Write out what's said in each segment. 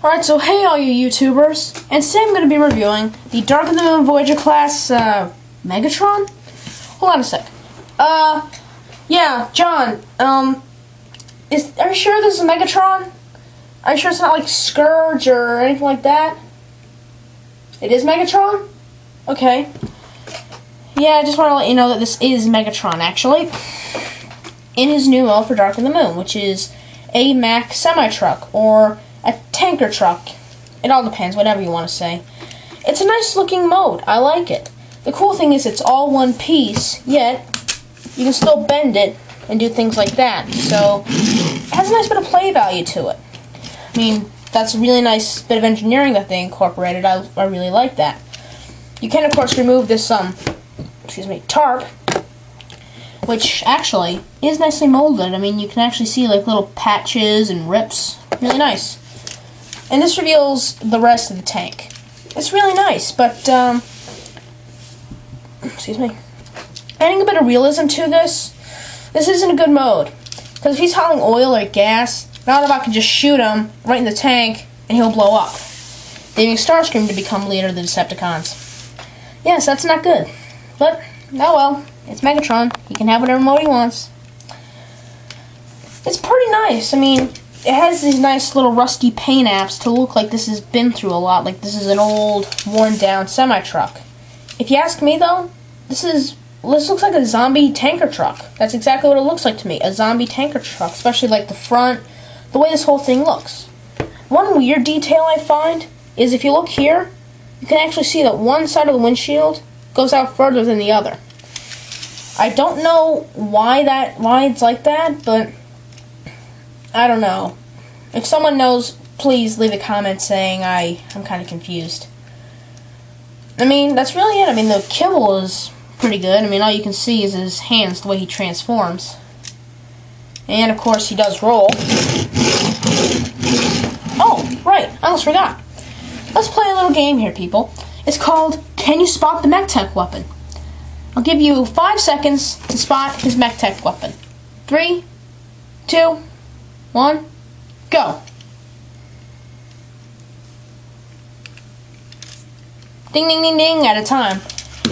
Alright, so hey all you YouTubers, and today I'm going to be reviewing the Dark of the Moon Voyager class, Megatron? Hold on a sec. Yeah, John, are you sure this is a Megatron? Are you sure it's not like Scourge or anything like that? It is Megatron? Okay. Yeah, I just want to let you know that this is Megatron, actually. In his new mode for Dark of the Moon, which is a Mack semi-truck, or a tanker truck. It all depends, whatever you want to say. It's a nice looking mode. I like it. The cool thing is it's all one piece, yet you can still bend it and do things like that. So it has a nice bit of play value to it. I mean, that's a really nice bit of engineering that they incorporated. I really like that. You can, of course, remove this tarp, which actually is nicely molded. I mean, you can actually see like little patches and rips. Really nice. And this reveals the rest of the tank. It's really nice, but adding a bit of realism to this isn't a good mode. Because if he's hauling oil or gas, an Autobot can just shoot him right in the tank and he'll blow up, leaving Starscream to become leader of the Decepticons. Yes, that's not good. But, oh well, it's Megatron. He can have whatever mode he wants. It's pretty nice. I mean, it has these nice little rusty paint apps to look like this has been through a lot, like this is an old, worn-down semi-truck. If you ask me, though, this looks like a zombie tanker truck. That's exactly what it looks like to me, a zombie tanker truck, especially like the front, the way this whole thing looks. One weird detail I find is if you look here, you can actually see that one side of the windshield goes out further than the other. I don't know why it's like that, but I don't know. If someone knows, please leave a comment saying I'm kind of confused. I mean, that's really it. I mean, the kibble is pretty good. I mean, all you can see is his hands, the way he transforms. And, of course, he does roll. Oh, right. I almost forgot. Let's play a little game here, people. It's called Can You Spot the Mech-Tech Weapon? I'll give you 5 seconds to spot his Mech-Tech weapon. 3, 2, 1, go. Ding, ding, ding, ding at a time.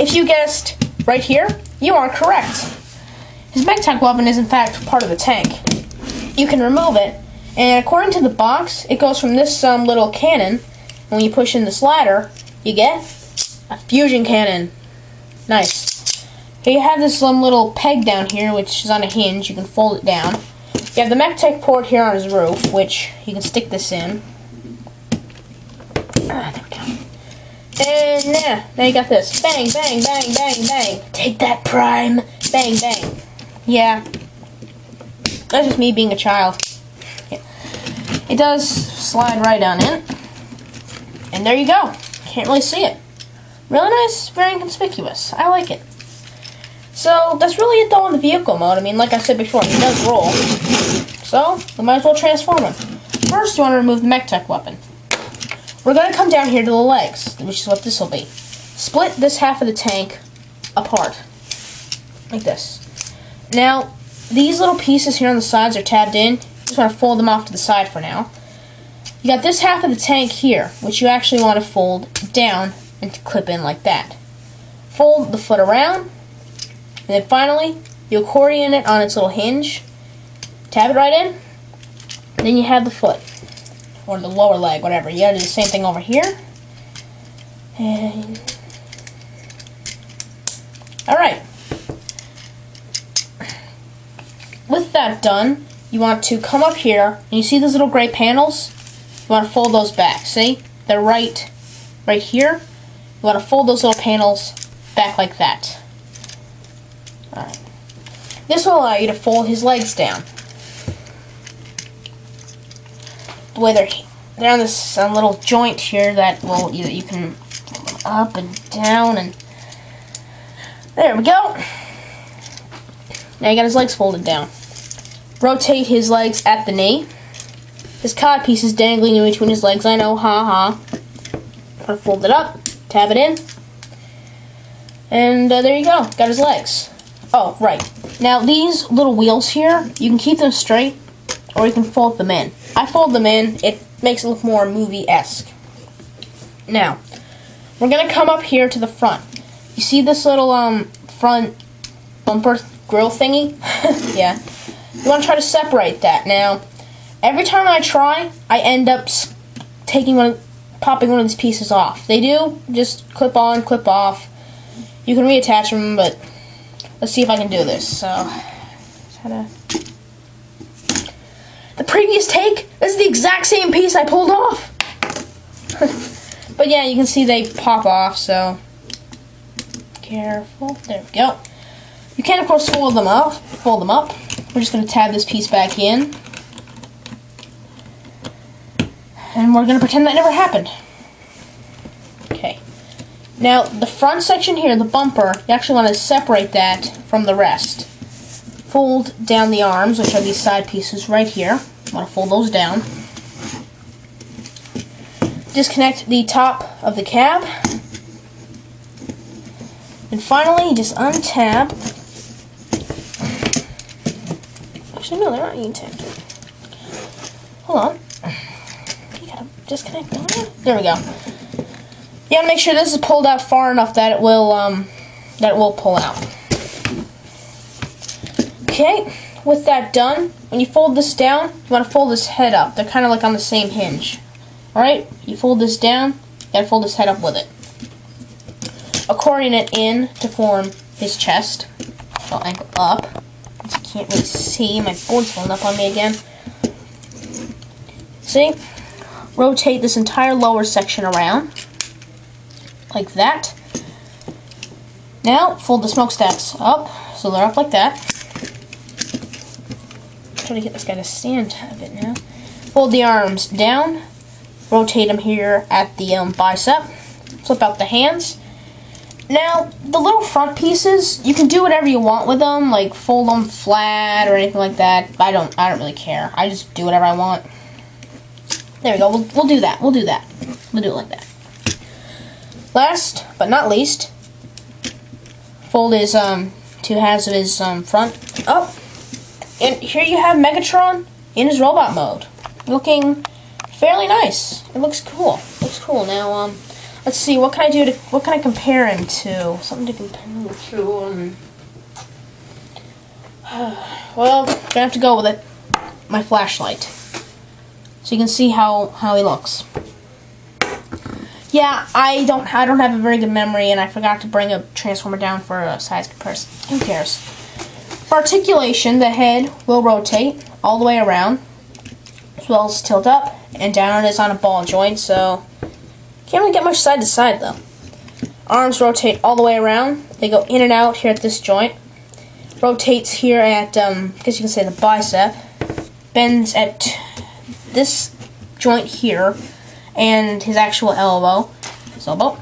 If you guessed right here, you are correct. His Mech-Tech weapon is in fact part of the tank. You can remove it, and according to the box, it goes from this little cannon, and when you push in this ladder, you get a fusion cannon. Nice. Here you have this little peg down here, which is on a hinge. You can fold it down. You have the Mech-Tech port here on his roof, which you can stick this in. There we go. And now you got this. Bang, bang, bang, bang, bang. Take that, Prime. Bang, bang. Yeah. That's just me being a child. Yeah. It does slide right on in. And there you go. Can't really see it. Really nice, very inconspicuous. I like it. So, that's really it though on the vehicle mode. I mean, like I said before, he does roll. So, we might as well transform him. First, you want to remove the Mech-Tech weapon. We're going to come down here to the legs, which is what this will be. Split this half of the tank apart. Like this. Now, these little pieces here on the sides are tabbed in. Just want to fold them off to the side for now. You got this half of the tank here, which you actually want to fold down and clip in like that. Fold the foot around. And then finally, you accordion it on its little hinge, tab it right in, and then you have the foot, or the lower leg, whatever. You gotta do the same thing over here. And alright. With that done, you want to come up here, and you see those little gray panels? You want to fold those back. See? They're right here. You want to fold those little panels back like that. Alright. This will allow you to fold his legs down. The way they're on this little joint here that will you can up and down, and there we go. Now you got his legs folded down. Rotate his legs at the knee. His cod piece is dangling in between his legs. I know, ha ha. Fold it up, tab it in, and there you go. Got his legs. Oh, right. Now, these little wheels here, you can keep them straight or you can fold them in. I fold them in. It makes it look more movie-esque. Now, we're going to come up here to the front. You see this little front bumper grill thingy? Yeah. You want to try to separate that. Now, every time I try, I end up popping one of these pieces off. They do just clip on, clip off. You can reattach them, but let's see if I can do this. So, the previous take, this is the exact same piece I pulled off. But yeah, you can see they pop off, so careful. There we go. You can, of course, fold them up. We're just going to tab this piece back in. And we're going to pretend that never happened. Okay. Now, the front section here, the bumper, you actually want to separate that from the rest. Fold down the arms, which are these side pieces right here. You want to fold those down. Disconnect the top of the cab. And finally, you just untab. Actually, no, they're not untabbed. Hold on. You gotta disconnect them. There we go. You gotta make sure this is pulled out far enough that it will pull out. Okay, with that done, when you fold this down, you want to fold this head up. They're kind of like on the same hinge. Alright, you fold this down, you gotta fold this head up with it. Accordion it in to form his chest. I'll angle up. You can't really see, my board's falling up on me again. See? Rotate this entire lower section around. Like that. Now, fold the smokestacks up, so they're up like that. Try to get this guy to stand a bit now. Fold the arms down. Rotate them here at the bicep. Flip out the hands. Now, the little front pieces, you can do whatever you want with them, like fold them flat or anything like that. I don't really care. I just do whatever I want. There we go. We'll do that. We'll do that. We'll do it like that. Last but not least, fold his two halves of his front up. And here you have Megatron in his robot mode, looking fairly nice. It looks cool. Looks cool. Now, let's see. What can I do to? What can I compare him to? Something to compare him to. Well, gonna have to go with it. My flashlight, so you can see how he looks. Yeah, I don't have a very good memory, and I forgot to bring a Transformer down for a size comparison. Who cares? For articulation, the head will rotate all the way around, as well as tilt up and down. It is on a ball joint, so can't really get much side to side though. Arms rotate all the way around. They go in and out here at this joint. Rotates here at, I guess you can say the bicep. Bends at this joint here, and his actual elbow. His elbow.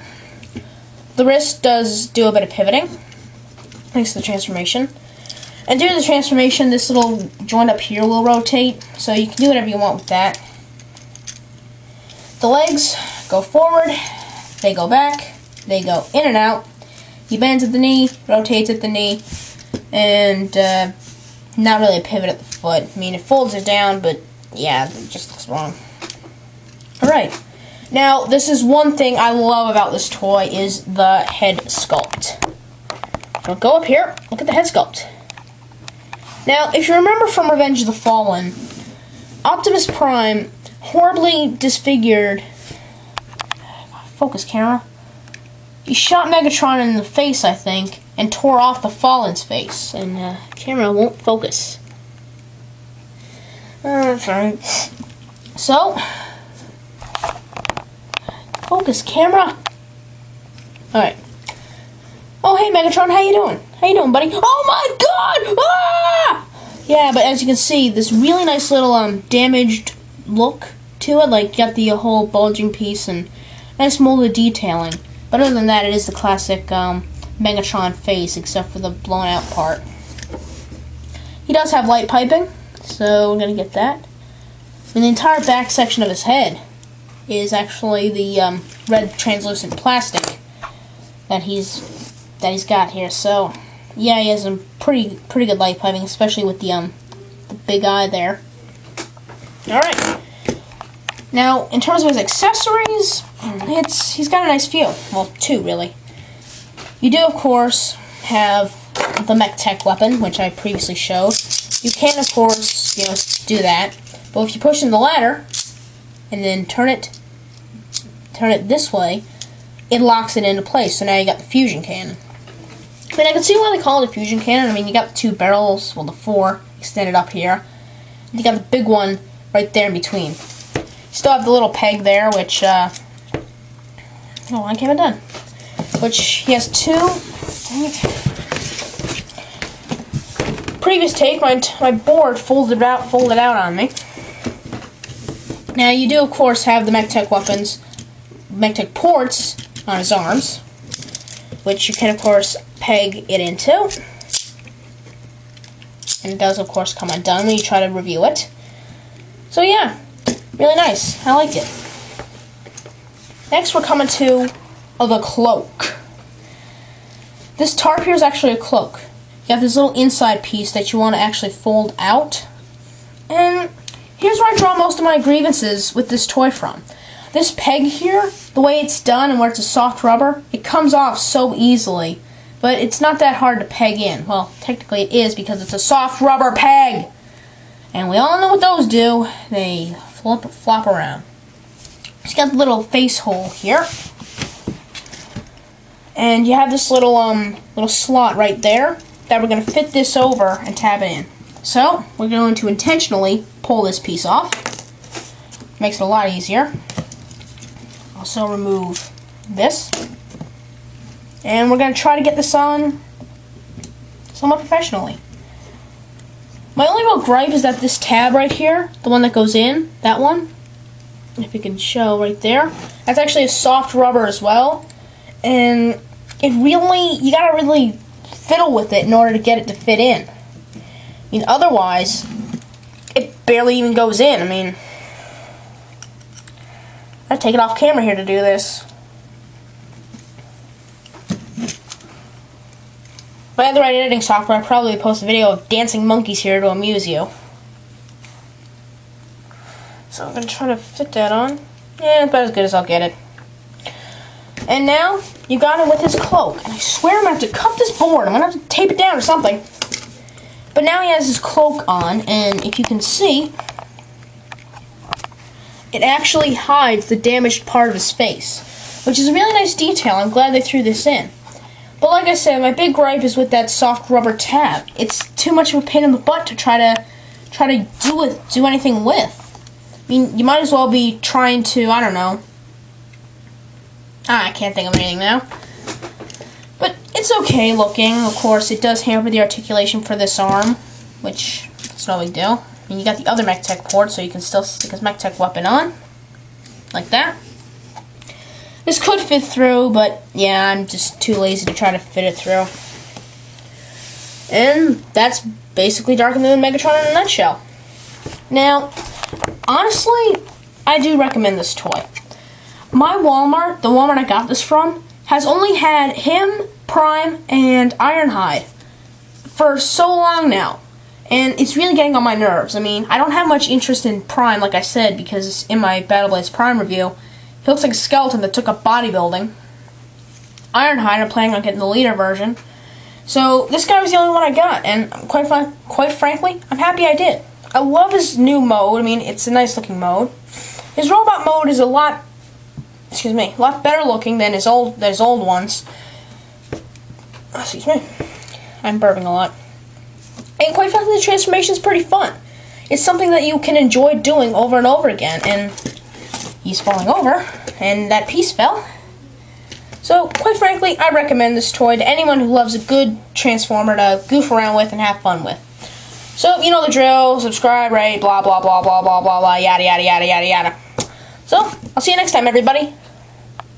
The wrist does do a bit of pivoting, thanks to the transformation. And due to the transformation, this little joint up here will rotate, so you can do whatever you want with that. The legs go forward, they go back, they go in and out. He bends at the knee, rotates at the knee, and not really a pivot at the foot. I mean, it folds it down, but yeah, it just looks wrong. Alright, now this is one thing I love about this toy is the head sculpt. So go up here, look at the head sculpt. Now, if you remember from Revenge of the Fallen, Optimus Prime horribly disfigured... Focus, camera. He shot Megatron in the face, I think, and tore off the Fallen's face. And camera won't focus. Sorry. So, focus, camera. Alright. Oh, hey, Megatron, how you doing? How you doing, buddy? Oh my god! Ah! Yeah, but as you can see, this really nice little damaged look to it. Like, you got the whole bulging piece and nice molded detailing. But other than that, it is the classic Megatron face, except for the blown out part. He does have light piping, so we're going to get that. And the entire back section of his head is actually the red translucent plastic that he's got here. So yeah, he has some pretty good light piping, especially with the big eye there. Alright. Now, in terms of his accessories, he's got a nice few. Well, two, really. You do, of course, have the MechTech weapon, which I previously showed. You can, of course, do that. But if you push in the ladder, and then turn it this way, it locks it into place. So now you got the fusion cannon. I mean, I can see why they call it a fusion cannon. I mean, you got the two barrels, well, the four extended up here. You got the big one right there in between. You still have the little peg there, which, oh, I haven't done. Which he has two. Dang it. Previous take, my board folded out on me. Now you do, of course, have the MechTech weapons, MechTech ports on his arms, which you can, of course, peg it into. And it does, of course, come undone when you try to review it. So yeah, really nice. I like it. Next, we're coming to the cloak. This tarp here is actually a cloak. You have this little inside piece that you want to actually fold out. And here's where I draw most of my grievances with this toy from. This peg here, the way it's done and where it's a soft rubber, it comes off so easily. But it's not that hard to peg in. Well, technically it is because it's a soft rubber peg. And we all know what those do. They flop around. It's got the little face hole here. And you have this little slot right there that we're going to fit this over and tab it in. So, we're going to intentionally pull this piece off. Makes it a lot easier. Also remove this. And we're going to try to get this on somewhat professionally. My only real gripe is that this tab right here, the one that goes in, that one, if you can show right there, that's actually a soft rubber as well. And you gotta really fiddle with it in order to get it to fit in. I mean, otherwise, it barely even goes in. I mean, I take it off camera here to do this. If I had the right editing software, I'd probably post a video of dancing monkeys here to amuse you. So I'm going to try to fit that on. Yeah, it's about as good as I'll get it. And now, you got it with his cloak. And I swear I'm going to have to cut this board. I'm going to have to tape it down or something. But now he has his cloak on, and if you can see, it actually hides the damaged part of his face, which is a really nice detail. I'm glad they threw this in. But like I said, my big gripe is with that soft rubber tab. It's too much of a pain in the butt to try to do anything with. I mean, you might as well be trying to, I don't know. I can't think of anything now. But it's okay looking. Of course, it does hamper the articulation for this arm, which is no big deal. And you got the other MechTech port, so you can still stick his MechTech weapon on, like that. This could fit through, but yeah, I'm just too lazy to try to fit it through. And that's basically Dark of the Moon Megatron in a nutshell. Now, honestly, I do recommend this toy. My Walmart, the Walmart I got this from, has only had him, Prime, and Ironhide for so long now. And it's really getting on my nerves. I mean, I don't have much interest in Prime, like I said, because in my Battle Blades Prime review, he looks like a skeleton that took up bodybuilding. Ironhide, I'm planning on getting the leader version. So, this guy was the only one I got, and quite frankly, I'm happy I did. I love his new mode. I mean, it's a nice looking mode. His robot mode is a lot better looking than his old ones. Excuse me. I'm burping a lot. And quite frankly, the transformation is pretty fun. It's something that you can enjoy doing over and over again. And he's falling over, and that piece fell. So, quite frankly, I recommend this toy to anyone who loves a good Transformer to goof around with and have fun with. So, you know the drill. Subscribe, rate, blah, blah, blah, blah, blah, blah, blah, yada, yada, yada, yada, yada. So, I'll see you next time, everybody.